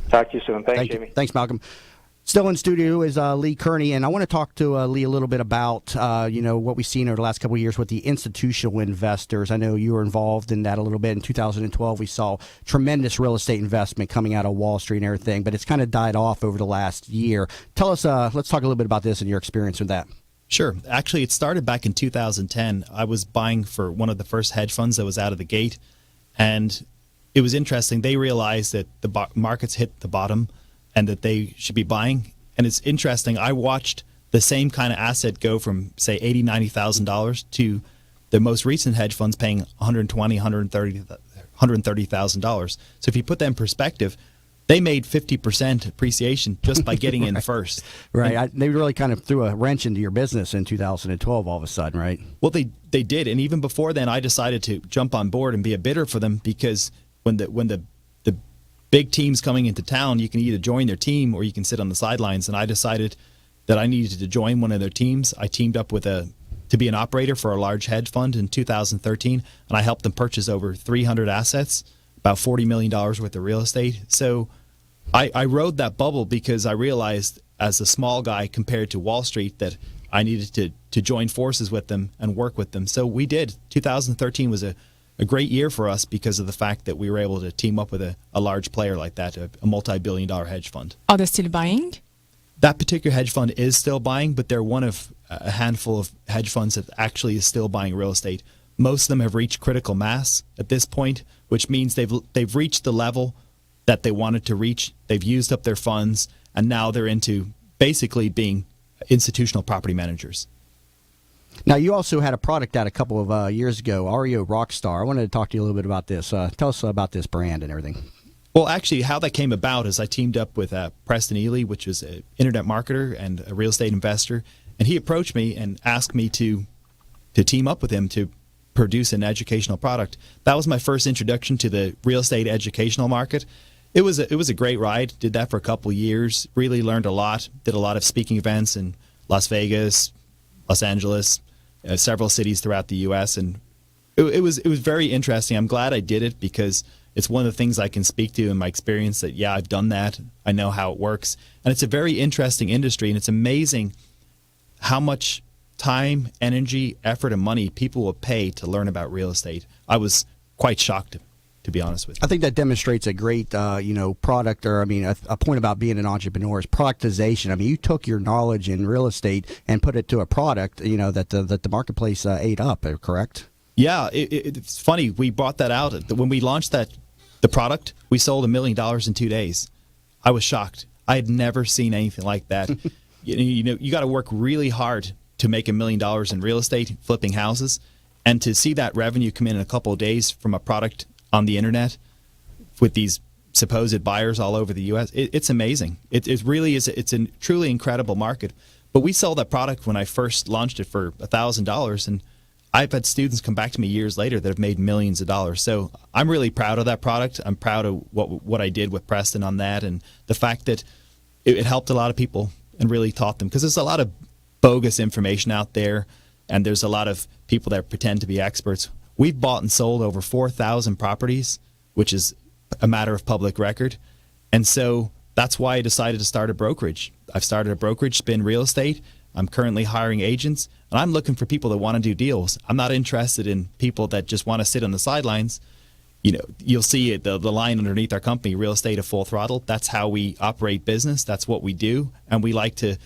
Talk to you soon. Thanks, Jamie. Thanks, Malcolm. Still in studio is Lee Kearney, and I want to talk to Lee a little bit about what we've seen over the last couple of years with the institutional investors. I know you were involved in that a little bit. In 2012, we saw tremendous real estate investment coming out of Wall Street and everything, but it's kind of died off over the last year. Tell us, let's talk a little bit about this and your experience with that. Sure. Actually, it started back in 2010. I was buying for one of the first hedge funds that was out of the gate, and it was interesting. They realized that the markets hit the bottom and that they should be buying. And it's interesting. I watched the same kind of asset go from, say, $80,000, $90,000 to the most recent hedge funds paying $120,000, $130,000. So if you put that in perspective, they made 50% appreciation just by getting in first. Right. They really kind of threw a wrench into your business in 2012 all of a sudden, right? Well, they did. And even before then, I decided to jump on board and be a bidder for them, because when the big teams coming into town, you can either join their team or you can sit on the sidelines. And I decided that I needed to join one of their teams. I teamed up to be an operator for a large hedge fund in 2013, and I helped them purchase over 300 assets, about $40 million worth of real estate. So I rode that bubble because I realized as a small guy compared to Wall Street that I needed to join forces with them and work with them. So we did. 2013 was a great year for us because of the fact that we were able to team up with a large player like that, a multi-billion-dollar hedge fund. Are they still buying? That particular hedge fund is still buying, but they're one of a handful of hedge funds that actually is still buying real estate. Most of them have reached critical mass at this point, which means they've reached the level that they wanted to reach. They've used up their funds, and now they're into basically being institutional property managers. Now, you also had a product out a couple of years ago, Reo Rockstar. I wanted to talk to you a little bit about this. Tell us about this brand and everything. Well, actually, how that came about is I teamed up with Preston Ely, which is an internet marketer and a real estate investor, and he approached me and asked me to team up with him to produce an educational product. That was my first introduction to the real estate educational market. It was a great ride. Did that for a couple of years. Really learned a lot. Did a lot of speaking events in Las Vegas, Los Angeles, several cities throughout the U.S. and it was very interesting. I'm glad I did it because it's one of the things I can speak to in my experience that, yeah, I've done that. I know how it works. And it's a very interesting industry, and it's amazing how much time, energy, effort, and money people will pay to learn about real estate. I was quite shocked, to be honest with you. I think that demonstrates a great, product, or a point about being an entrepreneur is productization. I mean, you took your knowledge in real estate and put it to a product, that the marketplace ate up. Correct? Yeah, it's funny. We brought that out when we launched the product. We sold $1 million in 2 days. I was shocked. I had never seen anything like that. You got to work really hard to make $1 million in real estate, flipping houses, and to see that revenue come in a couple of days from a product on the internet with these supposed buyers all over the U.S. It's amazing. It really is. It's a truly incredible market. But we sold that product when I first launched it for $1,000, and I've had students come back to me years later that have made millions of dollars. So I'm really proud of that product. I'm proud of what I did with Preston on that, and the fact that it helped a lot of people and really taught them, because there's a lot of bogus information out there, and there's a lot of people that pretend to be experts. We've bought and sold over 4,000 properties, which is a matter of public record. And so that's why I decided to start a brokerage. I've started a brokerage, Spin Real Estate. I'm currently hiring agents, and I'm looking for people that want to do deals. I'm not interested in people that just want to sit on the sidelines. You'll see the line underneath our company, Real Estate at Full Throttle. That's how we operate business. That's what we do. And we like to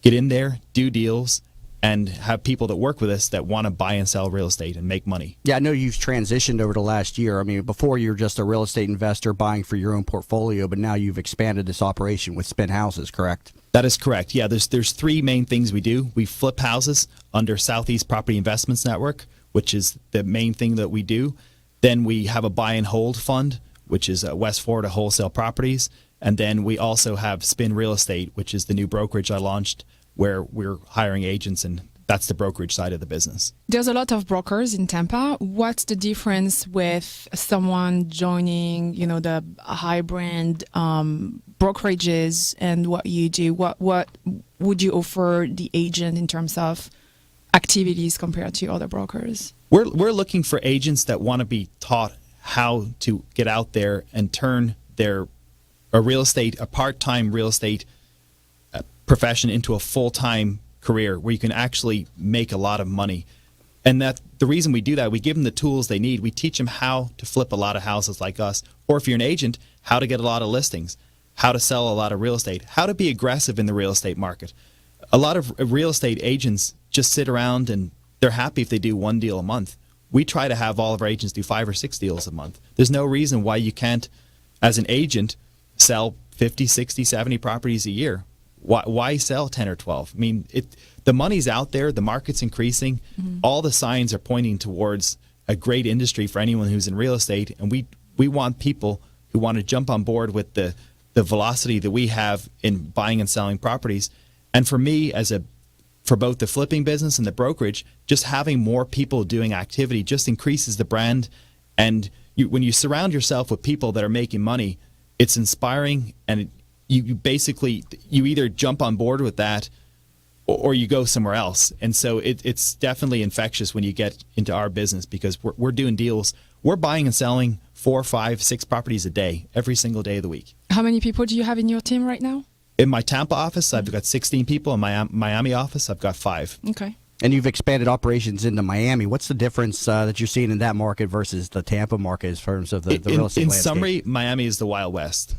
get in there, do deals, and have people that work with us that want to buy and sell real estate and make money. Yeah, I know you've transitioned over the last year. I mean, before you were just a real estate investor buying for your own portfolio, but now you've expanded this operation with Spin Houses, correct? That is correct. Yeah, there's three main things we do. We flip houses under Southeast Property Investments Network, which is the main thing that we do. Then we have a buy and hold fund, which is West Florida Wholesale Properties. And then we also have Spin Real Estate, which is the new brokerage I launched, where we're hiring agents, and that's the brokerage side of the business. There's a lot of brokers in Tampa. What's the difference with someone joining, the high brand brokerages and what you do? What would you offer the agent in terms of activities compared to other brokers? We're looking for agents that want to be taught how to get out there and turn a part-time real estate profession into a full-time career where you can actually make a lot of money. And that the reason we do that, we give them the tools they need. We teach them how to flip a lot of houses like us, or if you're an agent, how to get a lot of listings, how to sell a lot of real estate, how to be aggressive in the real estate market. A lot of real estate agents just sit around and they're happy if they do one deal a month. We try to have all of our agents do 5 or 6 deals a month. There's no reason why you can't, as an agent, sell 50, 60, 70 properties a year. Why sell 10 or 12? I mean, the money's out there. The market's increasing. Mm-hmm. All the signs are pointing towards a great industry for anyone who's in real estate. And we want people who want to jump on board with the velocity that we have in buying and selling properties. And for me, for both the flipping business and the brokerage, just having more people doing activity just increases the brand. And when you surround yourself with people that are making money, it's inspiring, and you either jump on board with that or you go somewhere else. And so it's definitely infectious when you get into our business, because we're doing deals. We're buying and selling 4, 5, 6 properties a day, every single day of the week. How many people do you have in your team right now? In my Tampa office, I've got 16 people. In my Miami office, I've got 5. Okay. And you've expanded operations into Miami. What's the difference that you're seeing in that market versus the Tampa market in terms of the real estate in landscape? summary, Miami is the Wild West.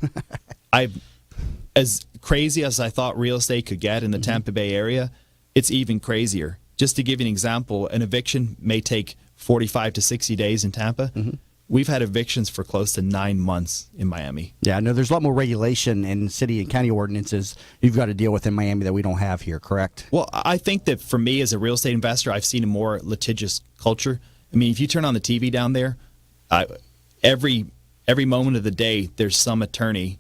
As crazy as I thought real estate could get in the Tampa Bay area, it's even crazier. Just to give you an example, an eviction may take 45 to 60 days in Tampa. Mm-hmm. We've had evictions for close to 9 months in Miami. Yeah, no, there's a lot more regulation in city and county ordinances you've got to deal with in Miami that we don't have here, correct? Well, I think that for me as a real estate investor, I've seen a more litigious culture. I mean, if you turn on the TV down there, every moment of the day, there's some attorney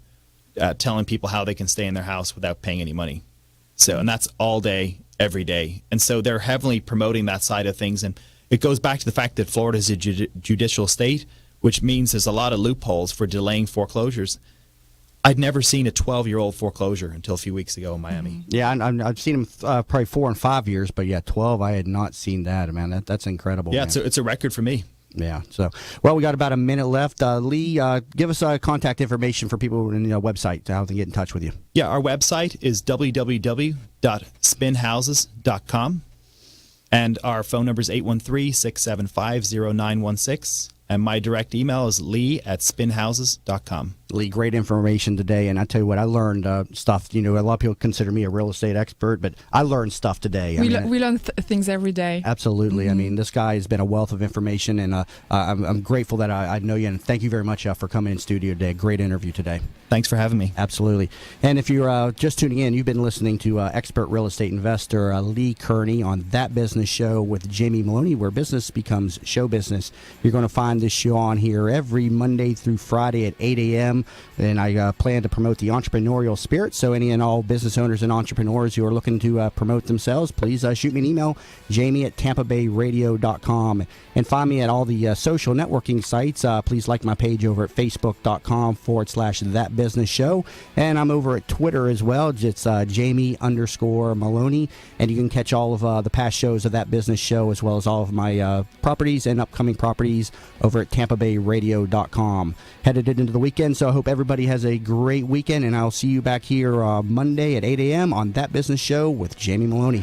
telling people how they can stay in their house without paying any money. And that's all day, every day. And so they're heavily promoting that side of things. And it goes back to the fact that Florida is a judicial state, which means there's a lot of loopholes for delaying foreclosures. I'd never seen a 12-year-old foreclosure until a few weeks ago in Miami. Mm-hmm. Yeah, I've seen them probably 4 and 5 years, but yeah, 12, I had not seen that. Man, that's incredible. Yeah, man. it's a record for me. Yeah. So, well, we got about a minute left. Lee, give us contact information for people in the website, how they get in touch with you. Yeah, our website is www.spinhouses.com. And our phone number is 813-675-0916. And my direct email is lee@spinhouses.com. Lee, great information today. And I tell you what, I learned stuff. You know, a lot of people consider me a real estate expert, but I learned stuff today. We learn things every day. Absolutely. Mm-hmm. I mean, this guy has been a wealth of information, and I'm grateful that I know you. And thank you very much for coming in studio today. Great interview today. Thanks for having me. Absolutely. And if you're just tuning in, you've been listening to expert real estate investor Lee Kearney on That Business Show with Jamie Meloni, where business becomes show business. You're going to find this show on here every Monday through Friday at 8 a.m. And I plan to promote the entrepreneurial spirit. So any and all business owners and entrepreneurs who are looking to promote themselves, please shoot me an email, jamie@tampabayradio.com. And find me at all the social networking sites. Please like my page over at facebook.com/thatbusinessshow. And I'm over at Twitter as well. It's Jamie_Meloni. And you can catch all of the past shows of That Business Show, as well as all of my properties and upcoming properties over at tampabayradio.com. Headed into the weekend, so I hope everybody has a great weekend, and I'll see you back here Monday at 8 a.m. on That Business Show with Jamie Meloni.